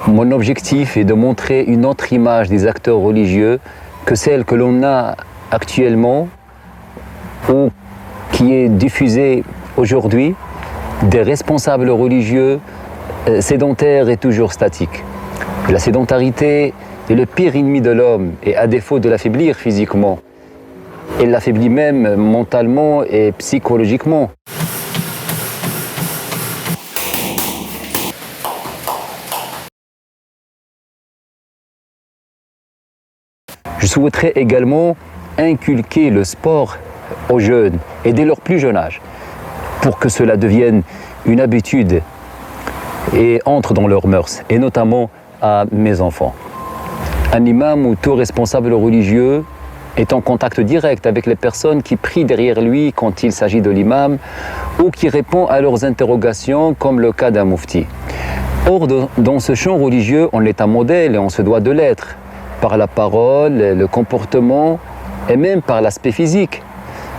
Mon objectif est de montrer une autre image des acteurs religieux que celle que l'on a actuellement ou qui est diffusée aujourd'hui des responsables religieux sédentaires et toujours statiques. La sédentarité est le pire ennemi de l'homme et à défaut de l'affaiblir physiquement, elle l'affaiblit même mentalement et psychologiquement. Je souhaiterais également inculquer le sport aux jeunes et dès leur plus jeune âge pour que cela devienne une habitude et entre dans leurs mœurs, et notamment à mes enfants. Un imam ou tout responsable religieux est en contact direct avec les personnes qui prient derrière lui quand il s'agit de l'imam ou qui répond à leurs interrogations comme le cas d'un mufti. Or, dans ce champ religieux, on est un modèle et on se doit de l'être par la parole, le comportement et même par l'aspect physique.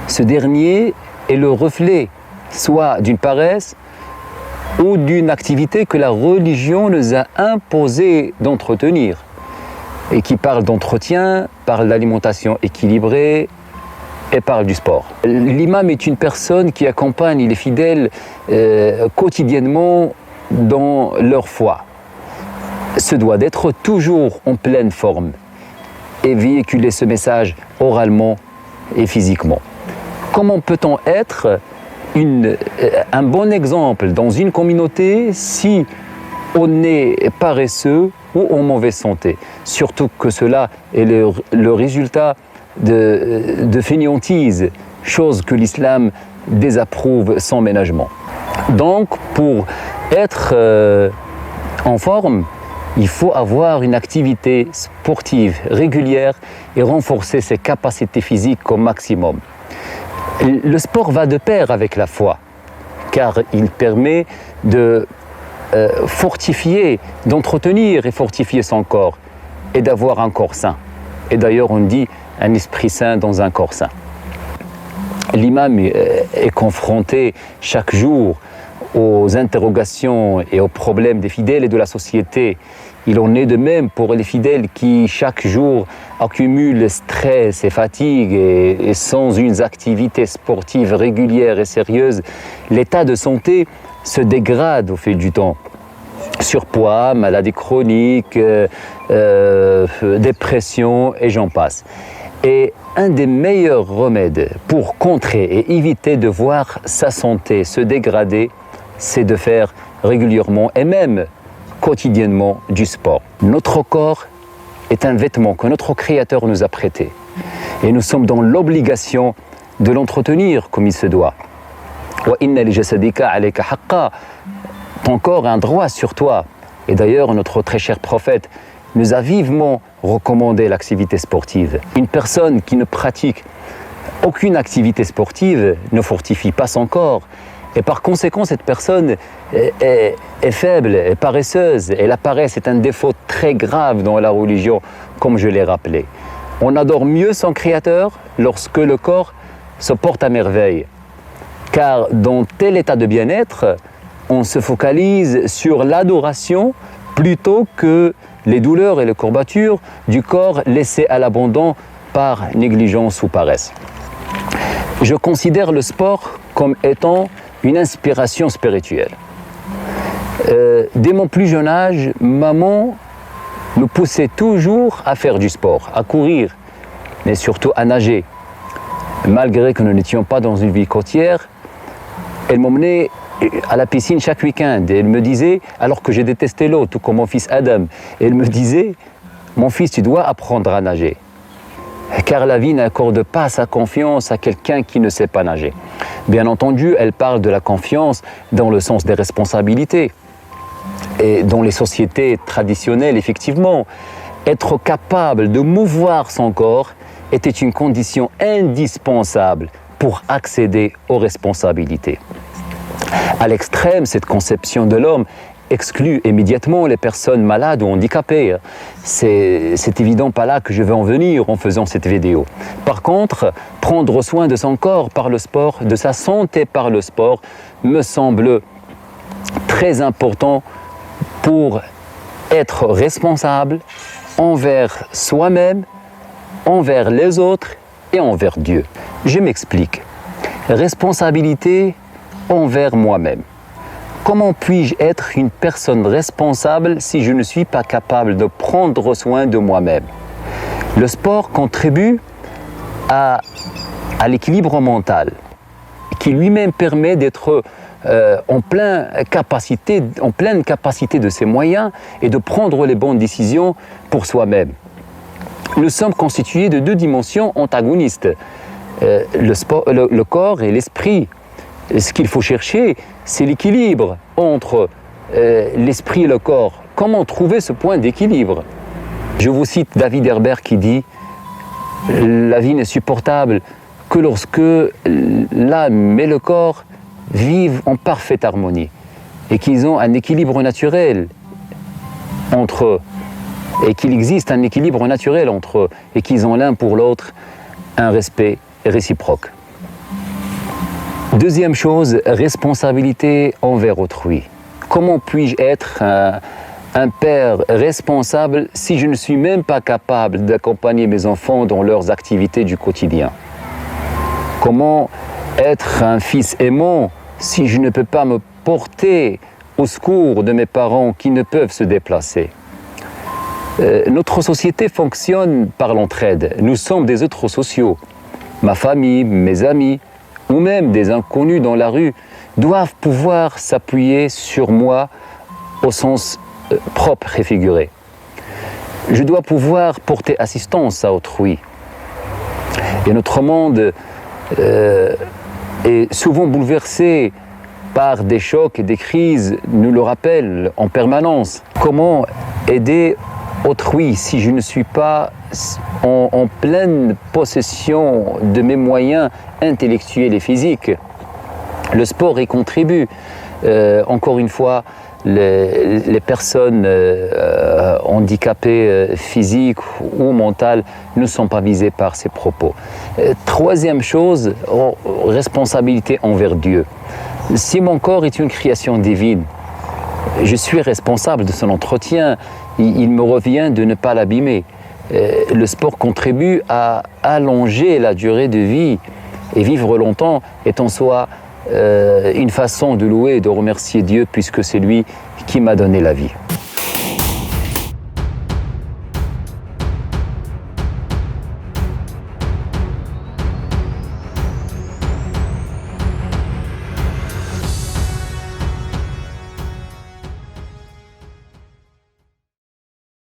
Ce dernier est le reflet soit d'une paresse ou d'une activité que la religion nous a imposé d'entretenir et qui parle d'entretien, parle d'alimentation équilibrée et parle du sport. L'imam est une personne qui accompagne les fidèles quotidiennement dans leur foi. Se doit d'être toujours en pleine forme et véhiculer ce message oralement et physiquement. Comment peut-on être un bon exemple dans une communauté si on est paresseux ou en mauvaise santé? Surtout que cela est le résultat de fainéantise, chose que l'islam désapprouve sans ménagement. Donc, pour être en forme, il faut avoir une activité sportive régulière et renforcer ses capacités physiques au maximum. Le sport va de pair avec la foi, car il permet de fortifier, d'entretenir et fortifier son corps et d'avoir un corps sain. Et d'ailleurs, on dit un esprit sain dans un corps sain. L'imam est confronté chaque jour aux interrogations et aux problèmes des fidèles et de la société. Il en est de même pour les fidèles qui, chaque jour, accumulent stress et fatigue et sans une activité sportive régulière et sérieuse, l'état de santé se dégrade au fil du temps. Surpoids, maladies chroniques, dépression et j'en passe. Et un des meilleurs remèdes pour contrer et éviter de voir sa santé se dégrader, c'est de faire régulièrement et même quotidiennement du sport. Notre corps est un vêtement que notre Créateur nous a prêté et nous sommes dans l'obligation de l'entretenir comme il se doit. Ton corps a un droit sur toi. Et d'ailleurs, notre très cher prophète nous a vivement recommandé l'activité sportive. Une personne qui ne pratique aucune activité sportive ne fortifie pas son corps. Et par conséquent, cette personne est faible, est paresseuse. Et la paresse est un défaut très grave dans la religion, comme je l'ai rappelé. On adore mieux son Créateur lorsque le corps se porte à merveille. Car dans tel état de bien-être, on se focalise sur l'adoration plutôt que les douleurs et les courbatures du corps laissés à l'abandon par négligence ou paresse. Je considère le sport comme étant une inspiration spirituelle. Dès mon plus jeune âge, maman nous poussait toujours à faire du sport, à courir, mais surtout à nager. Malgré que nous n'étions pas dans une ville côtière, elle m'emmenait à la piscine chaque week-end. Et elle me disait, alors que je détestais l'eau, tout comme mon fils Adam, elle me disait, mon fils, tu dois apprendre à nager. Car la vie n'accorde pas sa confiance à quelqu'un qui ne sait pas nager. Bien entendu, elle parle de la confiance dans le sens des responsabilités. Et dans les sociétés traditionnelles, effectivement, être capable de mouvoir son corps était une condition indispensable pour accéder aux responsabilités. À l'extrême, cette conception de l'homme exclut immédiatement les personnes malades ou handicapées. C'est évident pas là que je vais en venir en faisant cette vidéo. Par contre, prendre soin de son corps par le sport, de sa santé par le sport, me semble très important pour être responsable envers soi-même, envers les autres et envers Dieu. Je m'explique. Responsabilité envers moi-même. Comment puis-je être une personne responsable si je ne suis pas capable de prendre soin de moi-même? Le sport contribue à l'équilibre mental, qui lui-même permet d'être en pleine capacité de ses moyens et de prendre les bonnes décisions pour soi-même. Nous sommes constitués de deux dimensions antagonistes, le corps et l'esprit. Ce qu'il faut chercher, c'est l'équilibre entre l'esprit et le corps. Comment trouver ce point d'équilibre? Je vous cite David Herbert qui dit « La vie n'est supportable que lorsque l'âme et le corps vivent en parfaite harmonie et qu'ils ont un équilibre naturel entre eux, et qu'il existe un équilibre naturel entre eux et qu'ils ont l'un pour l'autre un respect réciproque. » Deuxième chose, responsabilité envers autrui. Comment puis-je être un père responsable si je ne suis même pas capable d'accompagner mes enfants dans leurs activités du quotidien? Comment être un fils aimant si je ne peux pas me porter au secours de mes parents qui ne peuvent se déplacer? Notre société fonctionne par l'entraide. Nous sommes des êtres sociaux. Ma famille, mes amis, ou même des inconnus dans la rue, doivent pouvoir s'appuyer sur moi au sens propre et figuré. Je dois pouvoir porter assistance à autrui. Et notre monde est souvent bouleversé par des chocs et des crises, nous le rappellent en permanence. Comment aider autrui si je ne suis pas en pleine possession de mes moyens intellectuels et physiques? Le sport y contribue. Encore une fois, les personnes handicapées physiques ou mentales ne sont pas visées par ces propos. Troisième chose, responsabilité envers Dieu. Si mon corps est une création divine, je suis responsable de son entretien. Il me revient de ne pas l'abîmer. Le sport contribue à allonger la durée de vie, et vivre longtemps est en soi une façon de louer et de remercier Dieu puisque c'est lui qui m'a donné la vie.